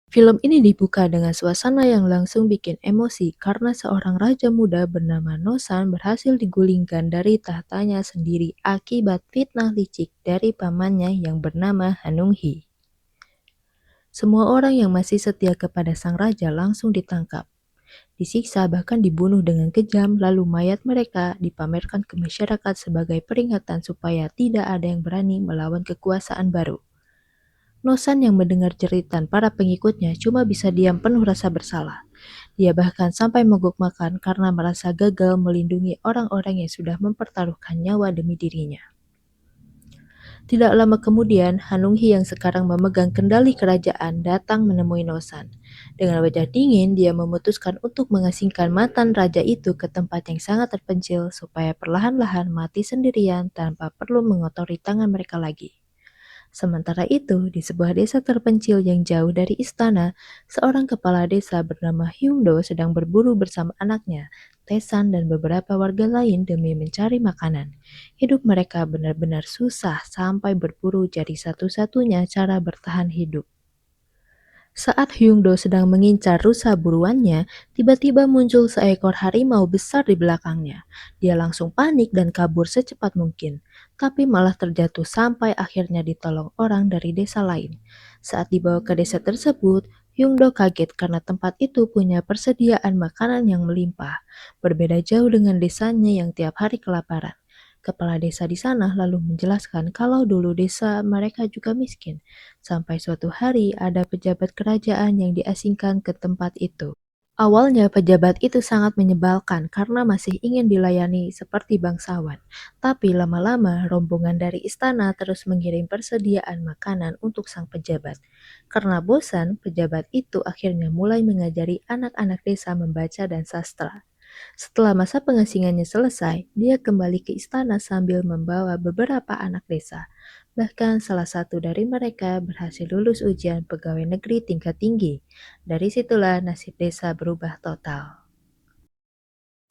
Film ini dibuka dengan suasana yang langsung bikin emosi karena seorang raja muda bernama Nosan berhasil digulingkan dari tahtanya sendiri akibat fitnah licik dari pamannya yang bernama Hanunghi. Semua orang yang masih setia kepada sang raja langsung ditangkap, disiksa bahkan dibunuh dengan kejam lalu mayat mereka dipamerkan ke masyarakat sebagai peringatan supaya tidak ada yang berani melawan kekuasaan baru. Nosan yang mendengar jeritan para pengikutnya cuma bisa diam penuh rasa bersalah. Dia bahkan sampai mogok makan karena merasa gagal melindungi orang-orang yang sudah mempertaruhkan nyawa demi dirinya. Tidak lama kemudian, Hanunghi yang sekarang memegang kendali kerajaan datang menemui Nosan. Dengan wajah dingin, dia memutuskan untuk mengasingkan mantan raja itu ke tempat yang sangat terpencil supaya perlahan-lahan mati sendirian tanpa perlu mengotori tangan mereka lagi. Sementara itu, di sebuah desa terpencil yang jauh dari istana, seorang kepala desa bernama Hyungdo sedang berburu bersama anaknya, Tesan dan beberapa warga lain demi mencari makanan. Hidup mereka benar-benar susah sampai berburu jadi satu-satunya cara bertahan hidup. Saat Hyungdo sedang mengincar rusa buruannya, tiba-tiba muncul seekor harimau besar di belakangnya. Dia langsung panik dan kabur secepat mungkin, tapi malah terjatuh sampai akhirnya ditolong orang dari desa lain. Saat dibawa ke desa tersebut, Hyungdo kaget karena tempat itu punya persediaan makanan yang melimpah, berbeda jauh dengan desanya yang tiap hari kelaparan. Kepala desa di sana lalu menjelaskan kalau dulu desa mereka juga miskin. Sampai suatu hari ada pejabat kerajaan yang diasingkan ke tempat itu. Awalnya pejabat itu sangat menyebalkan karena masih ingin dilayani seperti bangsawan. Tapi lama-lama rombongan dari istana terus mengirim persediaan makanan untuk sang pejabat. Karena bosan, pejabat itu akhirnya mulai mengajari anak-anak desa membaca dan sastra. Setelah masa pengasingannya selesai, dia kembali ke istana sambil membawa beberapa anak desa. Bahkan salah satu dari mereka berhasil lulus ujian pegawai negeri tingkat tinggi. Dari situlah nasib desa berubah total.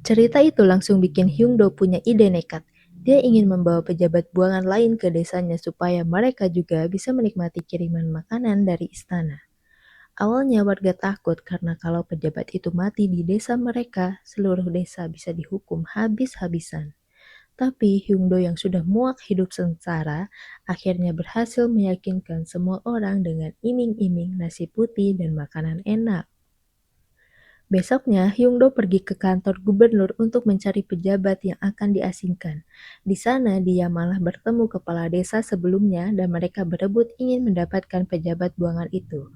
Cerita itu langsung bikin Hyungdo punya ide nekat. Dia ingin membawa pejabat buangan lain ke desanya supaya mereka juga bisa menikmati kiriman makanan dari istana. Awalnya warga takut karena kalau pejabat itu mati di desa mereka, seluruh desa bisa dihukum habis-habisan. Tapi Hyungdo yang sudah muak hidup sengsara, akhirnya berhasil meyakinkan semua orang dengan iming-iming nasi putih dan makanan enak. Besoknya, Hyungdo pergi ke kantor gubernur untuk mencari pejabat yang akan diasingkan. Di sana, dia malah bertemu kepala desa sebelumnya dan mereka berebut ingin mendapatkan pejabat buangan itu.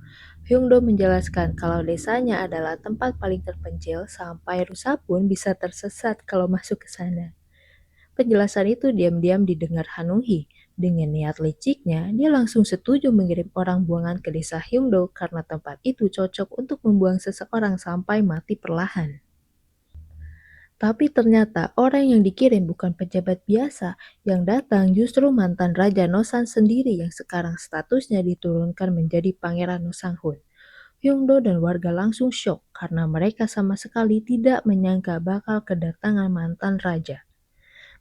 Hyungdo menjelaskan kalau desanya adalah tempat paling terpencil sampai rusa pun bisa tersesat kalau masuk ke sana. Penjelasan itu diam-diam didengar Hanunghi. Dengan niat liciknya, dia langsung setuju mengirim orang buangan ke desa Hyungdo karena tempat itu cocok untuk membuang seseorang sampai mati perlahan. Tapi ternyata orang yang dikirim bukan pejabat biasa, yang datang justru mantan Raja Nosan sendiri yang sekarang statusnya diturunkan menjadi Pangeran Nosanghun. Hyungdo dan warga langsung syok karena mereka sama sekali tidak menyangka bakal kedatangan mantan raja.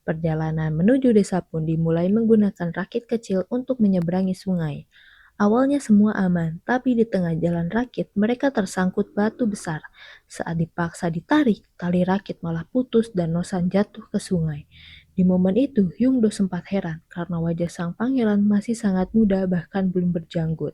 Perjalanan menuju desa pun dimulai menggunakan rakit kecil untuk menyeberangi sungai. Awalnya semua aman, tapi di tengah jalan rakit mereka tersangkut batu besar. Saat dipaksa ditarik, tali rakit malah putus dan Nosan jatuh ke sungai. Di momen itu, Hyungdo sempat heran karena wajah sang pangeran masih sangat muda bahkan belum berjanggut.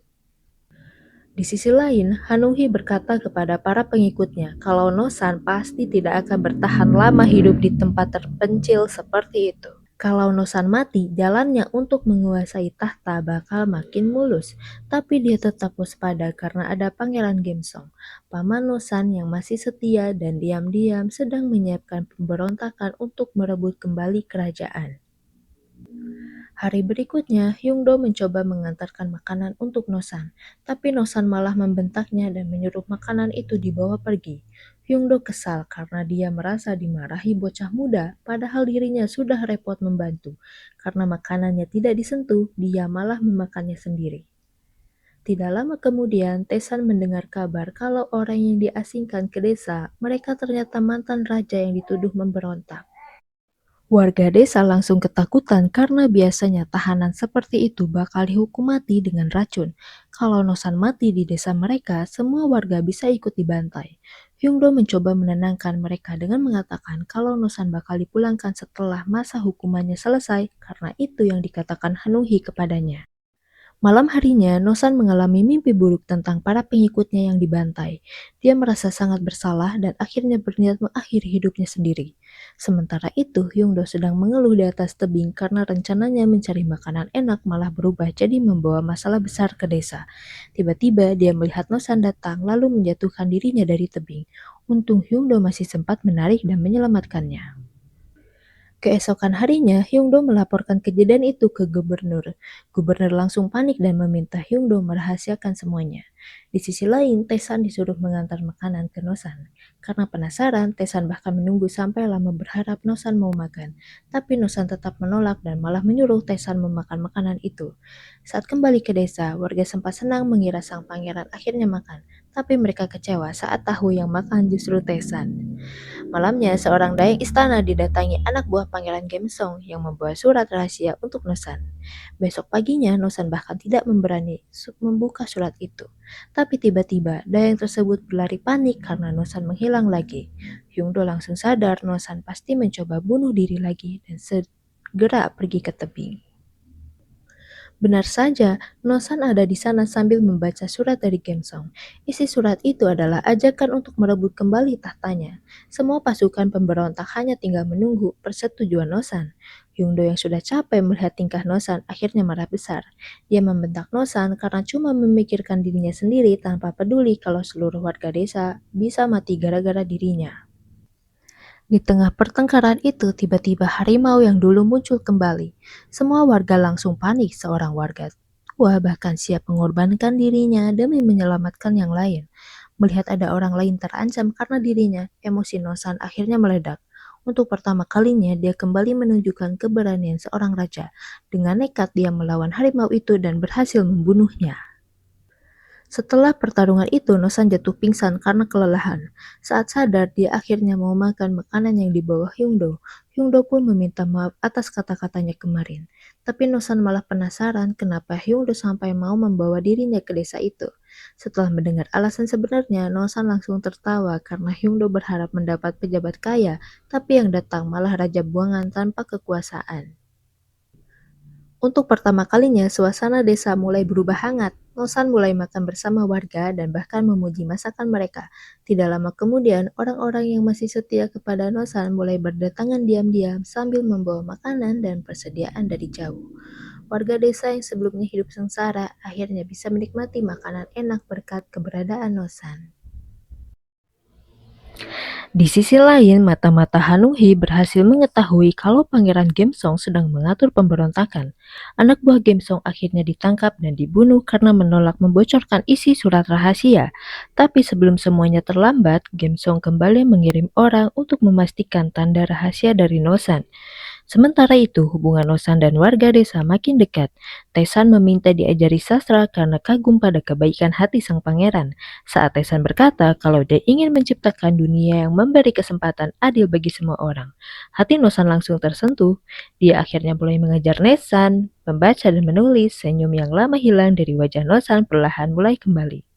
Di sisi lain, Hanunghi berkata kepada para pengikutnya kalau Nosan pasti tidak akan bertahan lama hidup di tempat terpencil seperti itu. Kalau Nosan mati, jalannya untuk menguasai tahta bakal makin mulus. Tapi dia tetap waspada karena ada Pangeran Gemsong, paman Nosan yang masih setia dan diam-diam sedang menyiapkan pemberontakan untuk merebut kembali kerajaan. Hari berikutnya, Hyungdo mencoba mengantarkan makanan untuk Nosan, tapi Nosan malah membentaknya dan menyuruh makanan itu dibawa pergi. Hyungdo kesal karena dia merasa dimarahi bocah muda, padahal dirinya sudah repot membantu. Karena makanannya tidak disentuh, dia malah memakannya sendiri. Tidak lama kemudian, Tesan mendengar kabar kalau orang yang diasingkan ke desa, mereka ternyata mantan raja yang dituduh memberontak. Warga desa langsung ketakutan karena biasanya tahanan seperti itu bakal dihukum mati dengan racun. Kalau Nosan mati di desa mereka, semua warga bisa ikut dibantai. Hyungdo mencoba menenangkan mereka dengan mengatakan kalau Nosan bakal dipulangkan setelah masa hukumannya selesai karena itu yang dikatakan Hanunghi kepadanya. Malam harinya, Nosan mengalami mimpi buruk tentang para pengikutnya yang dibantai. Dia merasa sangat bersalah dan akhirnya berniat mengakhiri hidupnya sendiri. Sementara itu, Hyungdo sedang mengeluh di atas tebing karena rencananya mencari makanan enak malah berubah jadi membawa masalah besar ke desa. Tiba-tiba, dia melihat Nosan datang lalu menjatuhkan dirinya dari tebing. Untung Hyungdo masih sempat menarik dan menyelamatkannya. Keesokan harinya, Hyungdo melaporkan kejadian itu ke gubernur. Gubernur langsung panik dan meminta Hyungdo merahasiakan semuanya. Di sisi lain, Taesan disuruh mengantar makanan ke Nosan. Karena penasaran, Taesan bahkan menunggu sampai lama berharap Nosan mau makan. Tapi Nosan tetap menolak dan malah menyuruh Taesan memakan makanan itu. Saat kembali ke desa, warga sempat senang mengira sang pangeran akhirnya makan. Tapi mereka kecewa saat tahu yang makan justru Taesan. Malamnya, seorang dayang istana didatangi anak buah Pangeran Gemsong yang membawa surat rahasia untuk Nosan. Besok paginya, Nosan bahkan tidak memberani membuka surat itu. Tapi tiba-tiba, dayang tersebut berlari panik karena Nosan menghilang lagi. Hyungdo langsung sadar Nosan pasti mencoba bunuh diri lagi dan segera pergi ke tebing. Benar saja, Nosan ada di sana sambil membaca surat dari Gemsong. Isi surat itu adalah ajakan untuk merebut kembali tahtanya. Semua pasukan pemberontak hanya tinggal menunggu persetujuan Nosan. Hyungdo yang sudah capek melihat tingkah Nosan akhirnya marah besar. Dia membentak Nosan karena cuma memikirkan dirinya sendiri tanpa peduli kalau seluruh warga desa bisa mati gara-gara dirinya. Di tengah pertengkaran itu, tiba-tiba harimau yang dulu muncul kembali. Semua warga langsung panik, seorang warga tua bahkan siap mengorbankan dirinya demi menyelamatkan yang lain. Melihat ada orang lain terancam karena dirinya, emosi Nosan akhirnya meledak. Untuk pertama kalinya, dia kembali menunjukkan keberanian seorang raja. Dengan nekat dia melawan harimau itu dan berhasil membunuhnya. Setelah pertarungan itu, Nosan jatuh pingsan karena kelelahan. Saat sadar, dia akhirnya mau makan makanan yang dibawa Hyungdo. Hyungdo pun meminta maaf atas kata-katanya kemarin. Tapi Nosan malah penasaran kenapa Hyungdo sampai mau membawa dirinya ke desa itu. Setelah mendengar alasan sebenarnya, Nosan langsung tertawa karena Hyungdo berharap mendapat pejabat kaya, tapi yang datang malah raja buangan tanpa kekuasaan. Untuk pertama kalinya, suasana desa mulai berubah hangat. Nosan mulai makan bersama warga dan bahkan memuji masakan mereka. Tidak lama kemudian, orang-orang yang masih setia kepada Nosan mulai berdatangan diam-diam sambil membawa makanan dan persediaan dari jauh. Warga desa yang sebelumnya hidup sengsara akhirnya bisa menikmati makanan enak berkat keberadaan Nosan. Di sisi lain, mata-mata Hanunghi berhasil mengetahui kalau Pangeran Gemsong sedang mengatur pemberontakan. Anak buah Gemsong akhirnya ditangkap dan dibunuh karena menolak membocorkan isi surat rahasia. Tapi sebelum semuanya terlambat, Gemsong kembali mengirim orang untuk memastikan tanda rahasia dari Nosan. Sementara itu, hubungan Nosan dan warga desa makin dekat. Taesan meminta diajari sastra karena kagum pada kebaikan hati sang pangeran. Saat Taesan berkata kalau dia ingin menciptakan dunia yang memberi kesempatan adil bagi semua orang. Hati Nosan langsung tersentuh. Dia akhirnya mulai mengajar Nesan, membaca dan menulis. Senyum yang lama hilang dari wajah Nosan perlahan mulai kembali.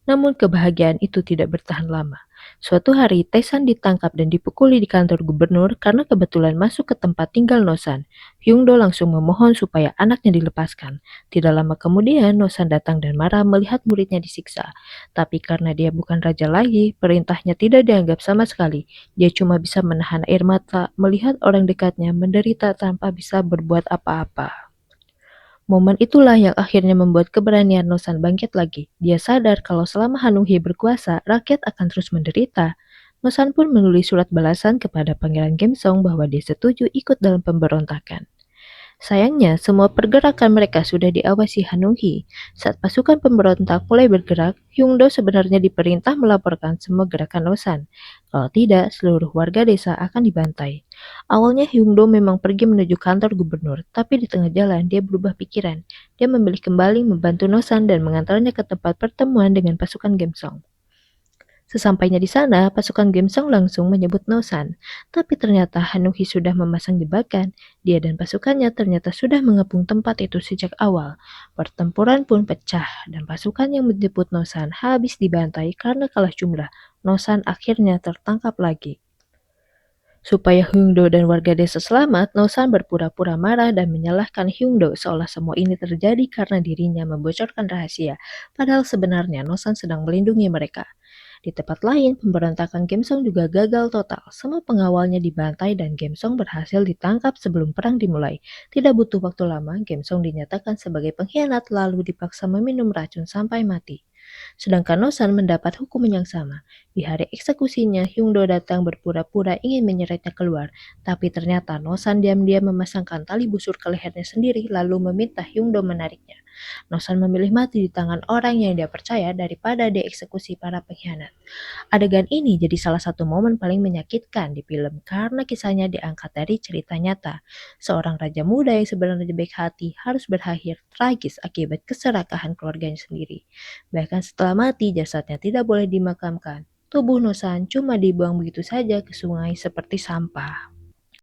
Namun kebahagiaan itu tidak bertahan lama. Suatu hari, Taesan ditangkap dan dipukuli di kantor gubernur karena kebetulan masuk ke tempat tinggal Nosan. Hyungdo langsung memohon supaya anaknya dilepaskan. Tidak lama kemudian, Nosan datang dan marah melihat muridnya disiksa. Tapi karena dia bukan raja lagi, perintahnya tidak dianggap sama sekali. Dia cuma bisa menahan air mata melihat orang dekatnya menderita tanpa bisa berbuat apa-apa. Momen itulah yang akhirnya membuat keberanian Nosan bangkit lagi. Dia sadar kalau selama Hanunghi berkuasa, rakyat akan terus menderita. Nosan pun menulis surat balasan kepada Pangeran Gemsong bahwa dia setuju ikut dalam pemberontakan. Sayangnya, semua pergerakan mereka sudah diawasi Hanunghi. Saat pasukan pemberontak mulai bergerak, Hyungdo sebenarnya diperintah melaporkan semua gerakan Nosan. Kalau tidak, seluruh warga desa akan dibantai. Awalnya Hyungdo memang pergi menuju kantor gubernur, tapi di tengah jalan dia berubah pikiran. Dia memilih kembali membantu Nosan dan mengantarnya ke tempat pertemuan dengan pasukan Gemsong. Sesampainya di sana, pasukan Gemsong langsung menyebut Nosan. Tapi ternyata Hanuhi sudah memasang jebakan. Dia dan pasukannya ternyata sudah mengepung tempat itu sejak awal. Pertempuran pun pecah, dan pasukan yang menjemput Nosan habis dibantai karena kalah jumlah. Nosan akhirnya tertangkap lagi. Supaya Hyungdo dan warga desa selamat, Nosan berpura-pura marah dan menyalahkan Hyungdo seolah semua ini terjadi karena dirinya membocorkan rahasia. Padahal sebenarnya Nosan sedang melindungi mereka. Di tempat lain, pemberontakan Gemsong juga gagal total. Semua pengawalnya dibantai dan Gemsong berhasil ditangkap sebelum perang dimulai. Tidak butuh waktu lama, Gemsong dinyatakan sebagai pengkhianat lalu dipaksa meminum racun sampai mati. Sedangkan Nosan mendapat hukuman yang sama. Di hari eksekusinya, Hyungdo datang berpura-pura ingin menyeretnya keluar, tapi ternyata Nosan diam-diam memasangkan tali busur ke lehernya sendiri lalu meminta Hyungdo menariknya. Nosan memilih mati di tangan orang yang dia percaya daripada dieksekusi para pengkhianat. Adegan ini jadi salah satu momen paling menyakitkan di film karena kisahnya diangkat dari cerita nyata. Seorang raja muda yang sebenarnya baik hati harus berakhir tragis akibat keserakahan keluarganya sendiri. Bahkan setelah mati, jasadnya tidak boleh dimakamkan. Tubuh Nosan cuma dibuang begitu saja ke sungai seperti sampah.